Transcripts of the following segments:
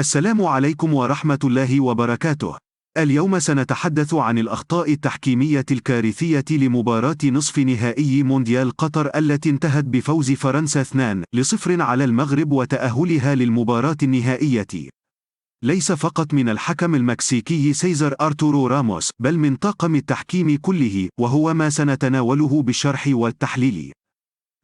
السلام عليكم ورحمة الله وبركاته. اليوم سنتحدث عن الأخطاء التحكيمية الكارثية لمباراة نصف نهائي مونديال قطر التي انتهت بفوز فرنسا 2-0 على المغرب وتأهلها للمباراة النهائية. ليس فقط من الحكم المكسيكي سيزار أرتورو راموس، بل من طاقم التحكيم كله، وهو ما سنتناوله بالشرح والتحليل.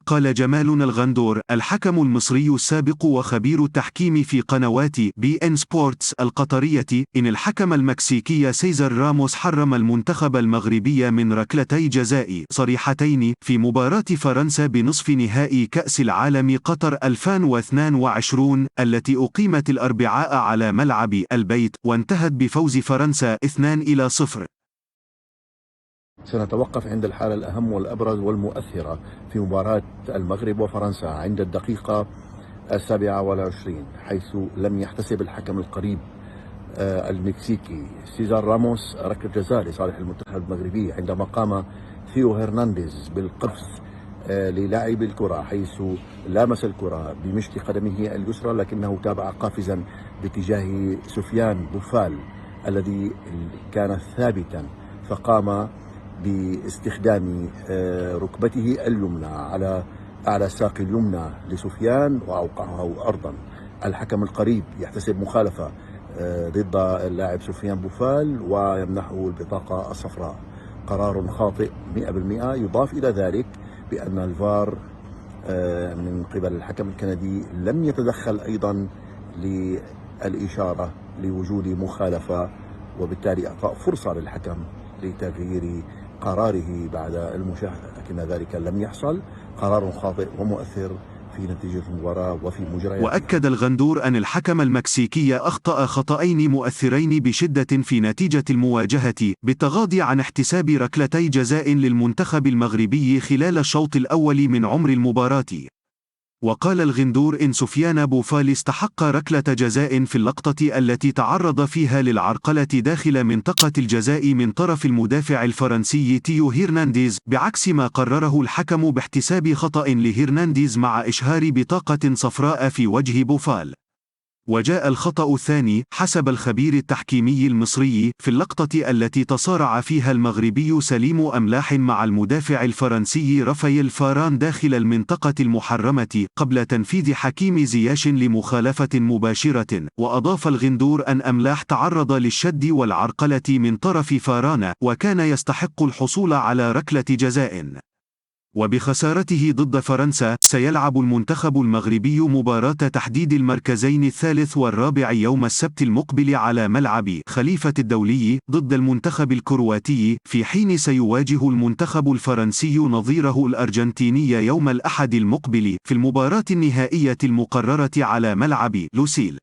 قال جمال الغندور، الحكم المصري السابق وخبير التحكيم في قنوات BN سبورتس القطرية، إن الحكم المكسيكي سيزار راموس حرم المنتخب المغربي من ركلتي جزاء صريحتين في مباراة فرنسا بنصف نهائي كأس العالم قطر 2022 التي أقيمت الأربعاء على ملعب البيت، وانتهت بفوز فرنسا 2-0. سنتوقف عند الحالة الأهم والأبرز والمؤثرة في مباراة المغرب وفرنسا عند الدقيقة 27، حيث لم يحتسب الحكم القريب المكسيكي سيزار راموس ركلة جزاء لصالح المنتخب المغربي عندما قام ثيو هرنانديز بالقفز للاعب الكرة، حيث لامس الكرة بمشط قدمه اليسرى، لكنه تابع قافزا باتجاه سفيان بوفال الذي كان ثابتا، فقام باستخدام ركبته اليمنى على أعلى ساق اليمنى لسفيان وأوقعه أرضا. الحكم القريب يحتسب مخالفة ضد اللاعب سفيان بوفال ويمنحه البطاقة الصفراء. قرار خاطئ 100%. يضاف إلى ذلك بأن الفار من قبل الحكم الكندي لم يتدخل أيضا للإشارة لوجود مخالفة، وبالتالي أعطاء فرصة للحكم لتغيير قراره بعد المشاهدة، لكن ذلك لم يحصل. قرار خاطئ ومؤثر في نتيجة المباراة وفي مجرياتها. وأكد الغندور أن الحكم المكسيكي أخطأ خطأين مؤثرين بشدة في نتيجة المواجهة، بالتغاضي عن احتساب ركلتي جزاء للمنتخب المغربي خلال الشوط الأول من عمر المباراة. وقال الغندور إن سفيان بوفال استحق ركلة جزاء في اللقطة التي تعرض فيها للعرقلة داخل منطقة الجزاء من طرف المدافع الفرنسي تيو هرنانديز، بعكس ما قرره الحكم باحتساب خطأ لهرنانديز مع إشهار بطاقة صفراء في وجه بوفال. وجاء الخطأ الثاني حسب الخبير التحكيمي المصري في اللقطة التي تصارع فيها المغربي سليم أملاح مع المدافع الفرنسي رافائيل فاران داخل المنطقة المحرمة قبل تنفيذ حكيم زياش لمخالفة مباشرة. وأضاف الغندور أن أملاح تعرض للشد والعرقلة من طرف فاران، وكان يستحق الحصول على ركلة جزاء. وبخسارته ضد فرنسا، سيلعب المنتخب المغربي مباراة تحديد المركزين الثالث والرابع يوم السبت المقبل على ملعب خليفة الدولي ضد المنتخب الكرواتي، في حين سيواجه المنتخب الفرنسي نظيره الأرجنتيني يوم الأحد المقبل في المباراة النهائية المقررة على ملعب لوسيل.